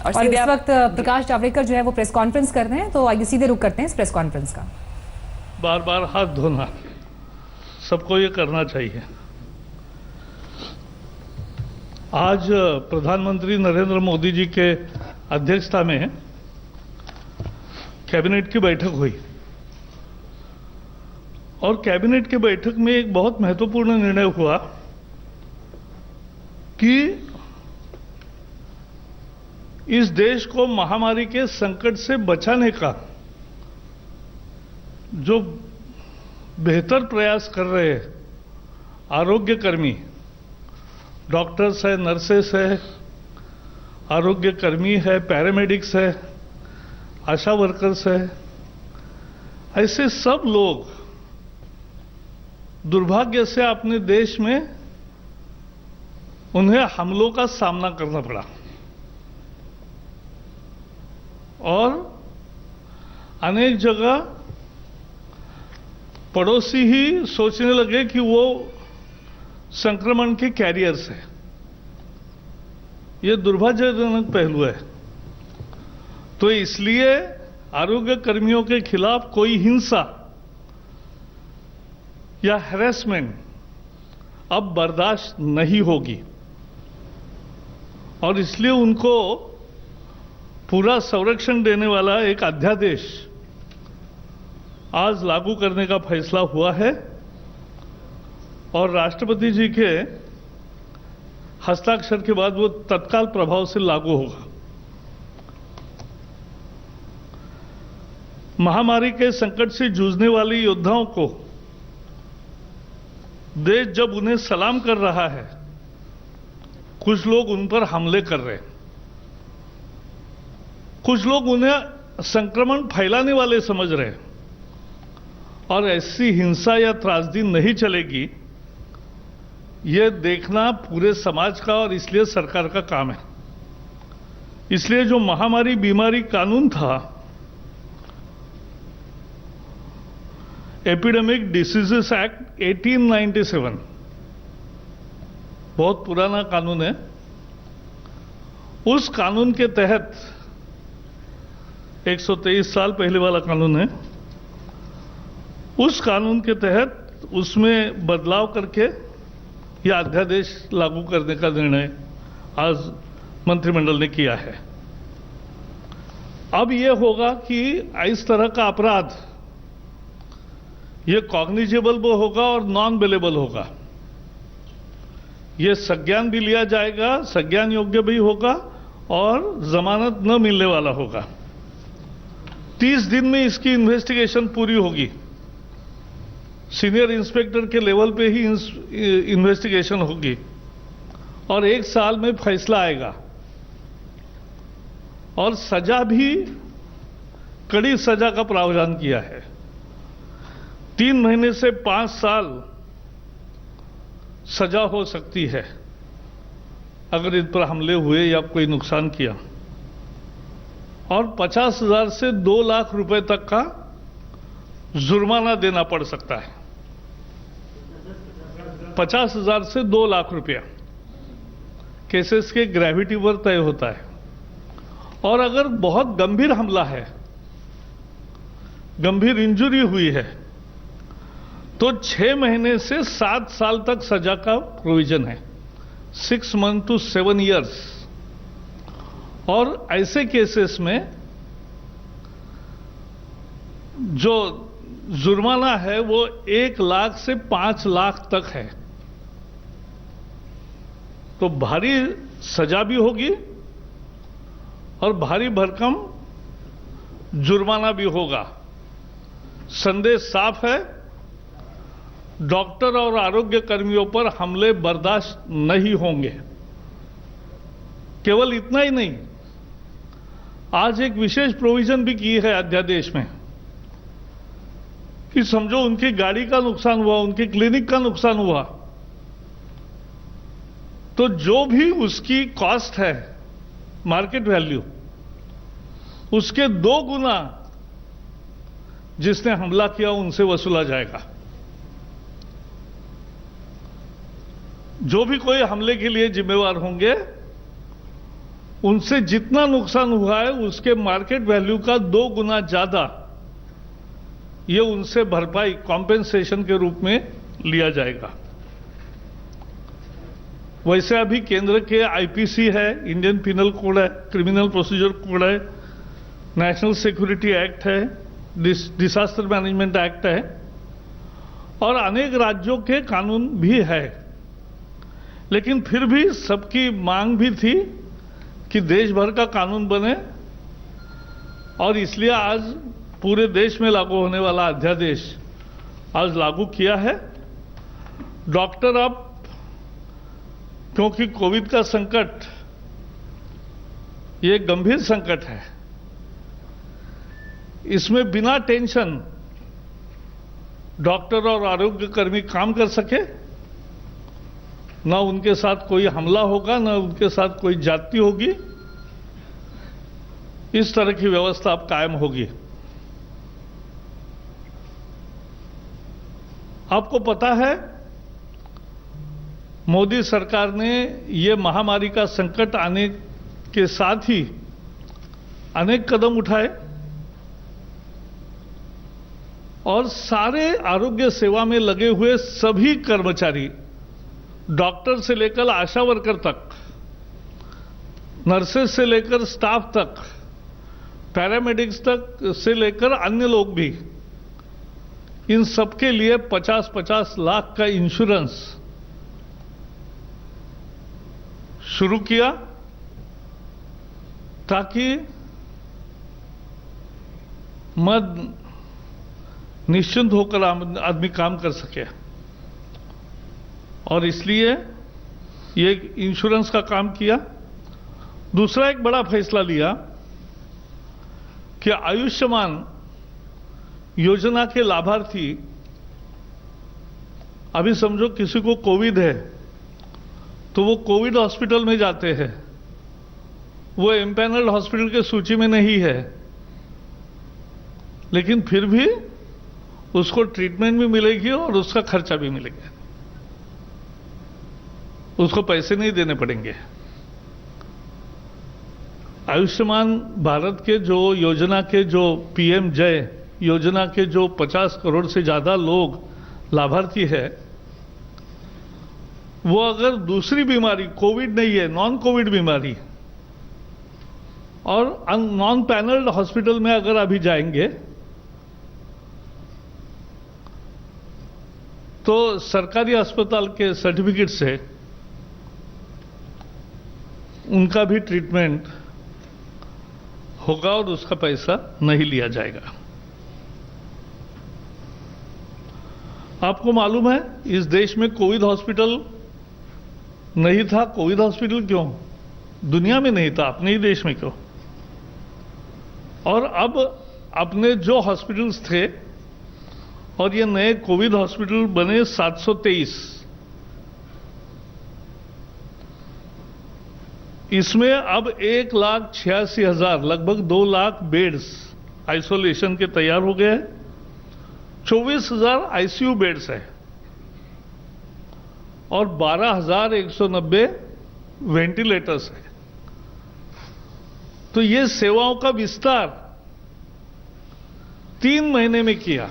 और इस वक्त प्रकाश जावड़ेकर जो है वो प्रेस कॉन्फ्रेंस कर रहे हैं, तो आइए सीधे रुक करते हैं इस प्रेस कॉन्फ्रेंस का। बार बार हाथ धोना सबको ये करना चाहिए। आज प्रधानमंत्री नरेंद्र मोदी जी के अध्यक्षता में कैबिनेट की बैठक हुई और कैबिनेट की बैठक में एक बहुत महत्वपूर्ण निर्णय हुआ कि इस देश को महामारी के संकट से बचाने का जो बेहतर प्रयास कर रहे हैं आरोग्य कर्मी, डॉक्टर्स है, नर्सेस है, आरोग्य कर्मी है, पैरामेडिक्स है, आशा वर्कर्स है, ऐसे सब लोग दुर्भाग्य से अपने देश में उन्हें हमलों का सामना करना पड़ा और अनेक जगह पड़ोसी ही सोचने लगे कि वो संक्रमण के कैरियर्स हैं। ये दुर्भाग्यजनक पहलू है। तो इसलिए आरोग्य कर्मियों के खिलाफ कोई हिंसा या हैरेसमेंट अब बर्दाश्त नहीं होगी और इसलिए उनको पूरा संरक्षण देने वाला एक अध्यादेश आज लागू करने का फैसला हुआ है और राष्ट्रपति जी के हस्ताक्षर के बाद वो तत्काल प्रभाव से लागू होगा। महामारी के संकट से जूझने वाले योद्धाओं को देश जब उन्हें सलाम कर रहा है, कुछ लोग उन पर हमले कर रहे हैं, कुछ लोग उन्हें संक्रमण फैलाने वाले समझ रहे हैं और ऐसी हिंसा या त्रासदी नहीं चलेगी, यह देखना पूरे समाज का और इसलिए सरकार का काम है। इसलिए जो महामारी बीमारी कानून था, एपिडेमिक डिसीजेस एक्ट 1897, बहुत पुराना कानून है। उस कानून के तहत 123 साल पहले वाला कानून है। उस कानून के तहत उसमें बदलाव करके यह अध्यादेश लागू करने का निर्णय आज मंत्रिमंडल ने किया है। अब यह होगा कि इस तरह का अपराध ये कॉग्निजेबल भी होगा और नॉन बेलेबल होगा। ये संज्ञान भी लिया जाएगा, संज्ञान योग्य भी होगा और जमानत न मिलने वाला होगा। 30 दिन में इसकी इन्वेस्टिगेशन पूरी होगी। सीनियर इंस्पेक्टर के लेवल पे ही इन्वेस्टिगेशन होगी और 1 साल में फैसला आएगा और सजा भी कड़ी सजा का प्रावधान किया है। 3 महीने से 5 साल सजा हो सकती है अगर इन पर हमले हुए या कोई नुकसान किया और 50,000 से 2 लाख रुपए तक का जुर्माना देना पड़ सकता है। 50,000 से 2 लाख रुपया केसेस के ग्रेविटी पर तय होता है और अगर बहुत गंभीर हमला है, गंभीर इंजरी हुई है, तो 6 महीने से 7 साल तक सजा का प्रोविजन है, 6 मंथ to 7 years। और ऐसे केसेस में जो जुर्माना है वो 1 लाख से 5 लाख तक है। तो भारी सजा भी होगी और भारी भरकम जुर्माना भी होगा। संदेश साफ है, डॉक्टर और आरोग्य कर्मियों पर हमले बर्दाश्त नहीं होंगे। केवल इतना ही नहीं, आज एक विशेष प्रोविजन भी की है अध्यादेश में कि समझो उनकी गाड़ी का नुकसान हुआ, उनके क्लिनिक का नुकसान हुआ, तो जो भी उसकी कॉस्ट है, मार्केट वैल्यू, उसके 2 गुना जिसने हमला किया उनसे वसूला जाएगा। जो भी कोई हमले के लिए जिम्मेवार होंगे उनसे जितना नुकसान हुआ है उसके मार्केट वैल्यू का 2 गुना ज्यादा ये उनसे भरपाई कॉम्पेंसेशन के रूप में लिया जाएगा। वैसे अभी केंद्र के आईपीसी है, इंडियन पिनल कोड है, क्रिमिनल प्रोसीजर कोड है, नेशनल सिक्योरिटी एक्ट है, डिसास्टर मैनेजमेंट एक्ट है और अनेक राज्यों के कानून भी है। लेकिन फिर भी सबकी मांग भी थी कि देश भर का कानून बने और इसलिए आज पूरे देश में लागू होने वाला अध्यादेश आज लागू किया है। डॉक्टर अब क्योंकि कोविड का संकट ये गंभीर संकट है, इसमें बिना टेंशन डॉक्टर और आरोग्य कर्मी काम कर सके, ना उनके साथ कोई हमला होगा, ना उनके साथ कोई जाति होगी, इस तरह की व्यवस्था अब कायम होगी। आपको पता है मोदी सरकार ने ये महामारी का संकट आने के साथ ही अनेक कदम उठाए और सारे आरोग्य सेवा में लगे हुए सभी कर्मचारी, डॉक्टर से लेकर आशा वर्कर तक, नर्सेस से लेकर स्टाफ तक, पैरामेडिक्स तक से लेकर अन्य लोग भी, इन सबके लिए 50-50 लाख का इंश्योरेंस शुरू किया ताकि मद निश्चिंत होकर आदमी काम कर सके। और इसलिए ये इंश्योरेंस का काम किया। दूसरा एक बड़ा फैसला लिया कि आयुष्मान योजना के लाभार्थी, अभी समझो किसी को कोविड है तो वो कोविड हॉस्पिटल में जाते हैं, वो एम्पैनल्ड हॉस्पिटल के सूची में नहीं है, लेकिन फिर भी उसको ट्रीटमेंट भी मिलेगी और उसका खर्चा भी मिलेगा, उसको पैसे नहीं देने पड़ेंगे। आयुष्मान भारत के जो योजना के जो पीएम जय योजना के जो 50 करोड़ से ज्यादा लोग लाभार्थी है, वो अगर दूसरी बीमारी, कोविड नहीं है, नॉन कोविड बीमारी और नॉन पैनल्ड हॉस्पिटल में अगर अभी जाएंगे तो सरकारी अस्पताल के सर्टिफिकेट से उनका भी ट्रीटमेंट होगा और उसका पैसा नहीं लिया जाएगा। आपको मालूम है इस देश में कोविड हॉस्पिटल नहीं था। कोविड हॉस्पिटल क्यों? दुनिया में नहीं था, अपने ही देश में क्यों? और अब अपने जो हॉस्पिटल्स थे और ये नए कोविड हॉस्पिटल बने 723, इसमें अब 1,86,000 लगभग 2 लाख बेड्स आइसोलेशन के तैयार हो गए हैं। 24,000 आईसीयू बेड्स है और 12,190 वेंटिलेटर्स है। तो ये सेवाओं का विस्तार 3 महीने में किया।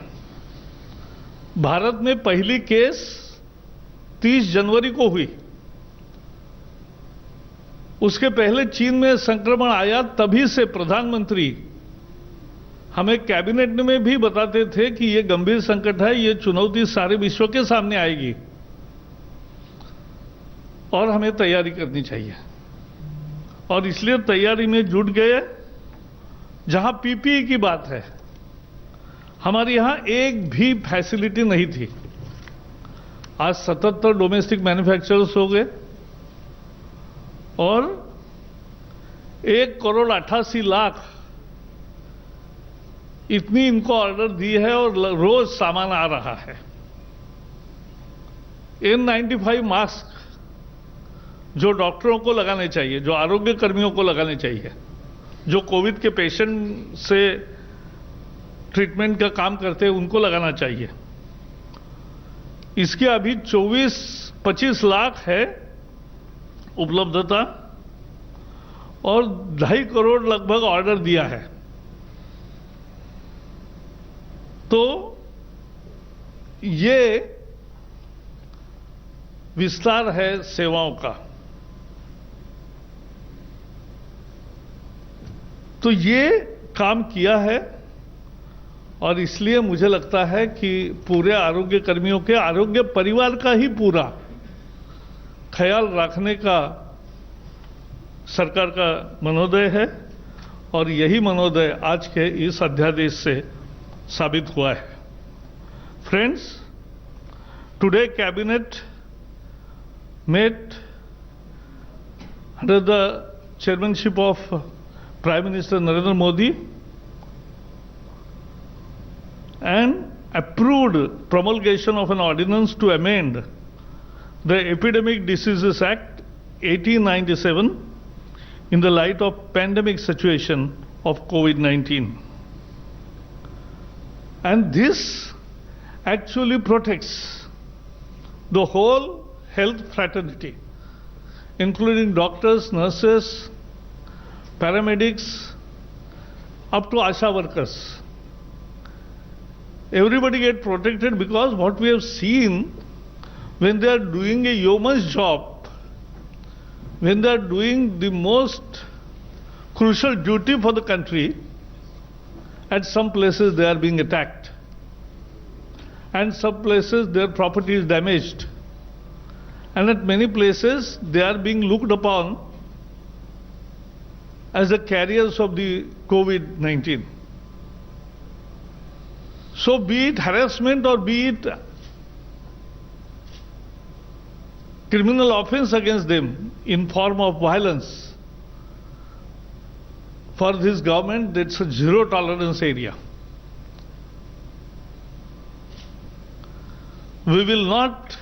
भारत में पहली केस 30 जनवरी को हुई, उसके पहले चीन में संक्रमण आया, तभी से प्रधानमंत्री हमें कैबिनेट में भी बताते थे कि ये गंभीर संकट है, ये चुनौती सारे विश्व के सामने आएगी और हमें तैयारी करनी चाहिए। और इसलिए तैयारी में जुट गए। जहां पीपीई की बात है, हमारे यहां एक भी फैसिलिटी नहीं थी। आज 77 डोमेस्टिक मैन्युफैक्चरर्स हो गए और 1,88,00,000 इतनी इनको ऑर्डर दी है और रोज सामान आ रहा है। N95 मास्क जो डॉक्टरों को लगाने चाहिए, जो आरोग्य कर्मियों को लगाने चाहिए, जो कोविड के पेशेंट से ट्रीटमेंट का काम करते हैं, उनको लगाना चाहिए। इसकी अभी 24-25 लाख है उपलब्धता और 2.5 करोड़ लगभग ऑर्डर दिया है। तो ये विस्तार है सेवाओं का। तो ये काम किया है और इसलिए मुझे लगता है कि पूरे आरोग्य कर्मियों के आरोग्य परिवार का ही पूरा ख्याल रखने का सरकार का मनोदय है और यही मनोदय आज के इस अध्यादेश से साबित हुआ है। Friends, today cabinet met under the chairmanship of Prime Minister Narendra Modi and approved promulgation of an ordinance to amend the Epidemic Diseases Act 1897 in the light of pandemic situation of COVID-19. And this actually protects the whole health fraternity, including doctors, nurses, paramedics, up to ASHA workers. Everybody get protected because what we have seen, when they are doing a yeoman's job, when they are doing the most crucial duty for the country, at some places they are being attacked, and some places their property is damaged. And at many places, they are being looked upon as the carriers of the COVID-19. So be it harassment or be it criminal offense against them in form of violence, for this government, that's a zero tolerance area. We will not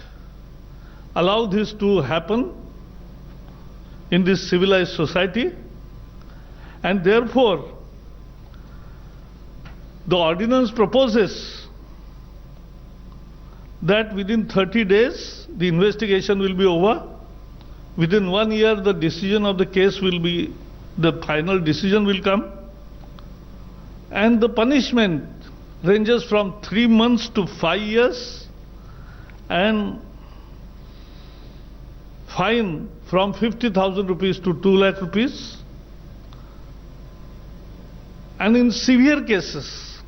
allow this to happen in this civilized society, and therefore the ordinance proposes that within 30 days the investigation will be over. Within 1 year the decision of the case will be, the final decision will come, and the punishment ranges from 3 months to 5 years and fine from 50,000 rupees to 2 lakh rupees. And in severe cases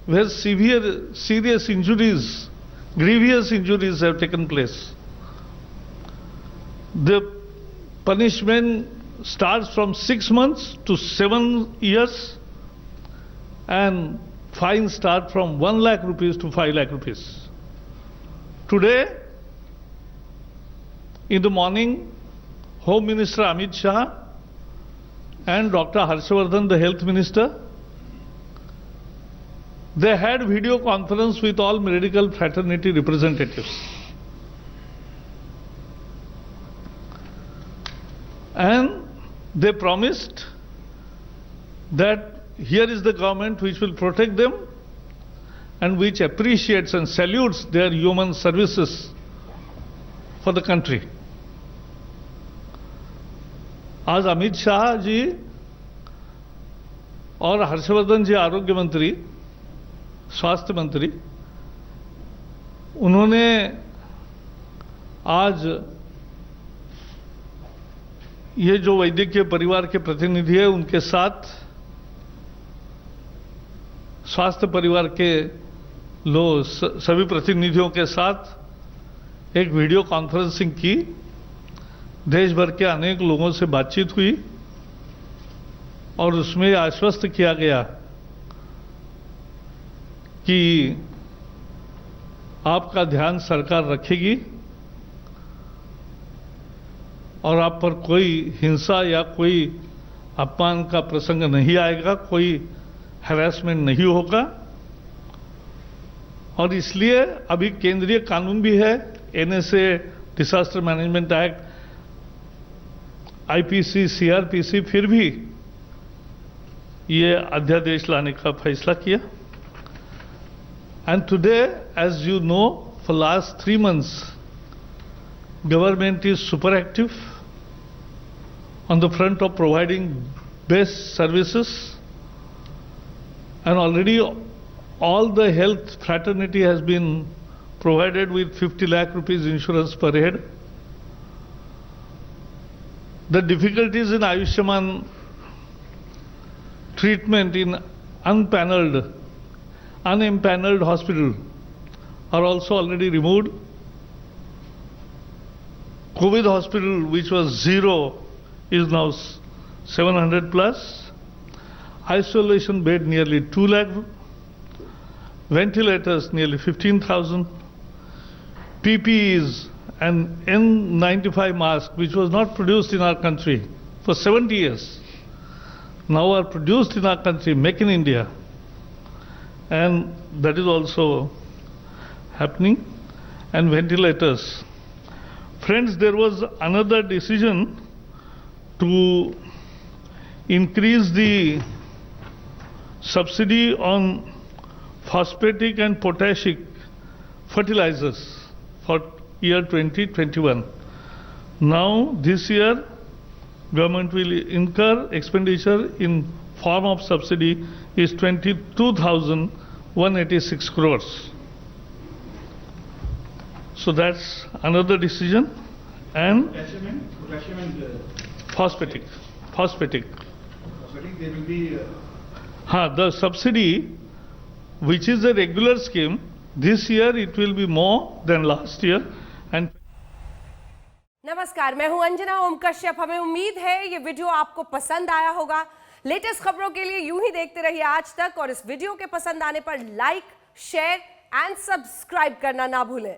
where serious injuries, grievous injuries have taken place, the punishment starts from 6 months to 7 years and fine start from 1 lakh rupees to 5 lakh rupees. Today, in the morning, Home Minister Amit Shah and Dr. Harshvardhan, the Health Minister, they had video conference with all medical fraternity representatives. And they promised that here is the government which will protect them and which appreciates and salutes their human services for the country. आज अमित शाह जी और हर्षवर्धन जी आरोग्य मंत्री, स्वास्थ्य मंत्री, उन्होंने आज ये जो वैद्यकीय परिवार के प्रतिनिधि है उनके साथ, स्वास्थ्य परिवार के सभी प्रतिनिधियों के साथ एक वीडियो कॉन्फ्रेंसिंग की। देश भर के अनेक लोगों से बातचीत हुई और उसमें आश्वस्त किया गया कि आपका ध्यान सरकार रखेगी और आप पर कोई हिंसा या कोई अपमान का प्रसंग नहीं आएगा, कोई हैरेसमेंट नहीं होगा। और इसलिए अभी केंद्रीय कानून भी है, NSA, disaster management act, IPC, CrPC, फिर भी ये अध्यादेश लाने का फैसला किया। And today, as you know, for last 3 months, government is super active. on the front of providing best services, and already all the health fraternity has been provided with 50 lakh rupees insurance per head. The difficulties in Ayushman treatment in unimpaneled hospital are also already removed. COVID hospital, which was 0, is now 700 plus. Isolation bed nearly 2 lakh. Ventilators nearly 15,000. PPEs and N95 mask, which was not produced in our country for 70 years, now are produced in our country, make in India. And that is also happening. And ventilators. Friends, there was another decision to increase the subsidy on phosphatic and potassic fertilizers for year 2021. Now, this year, government will incur expenditure in form of subsidy is 22,186 crores. So that's another decision. And Potassium and phosphatic. phosphatic, there will be The subsidy, which is a regular scheme, this year it will be more than last year. And नमस्कार, मैं हूं अंजना ओम कश्यप। हमें उम्मीद है ये video आपको पसंद आया होगा। लेटेस्ट खबरों के लिए यूं ही देखते रहिए आज तक, और इस वीडियो के पसंद आने पर लाइक, शेयर एंड सब्सक्राइब करना ना भूलें।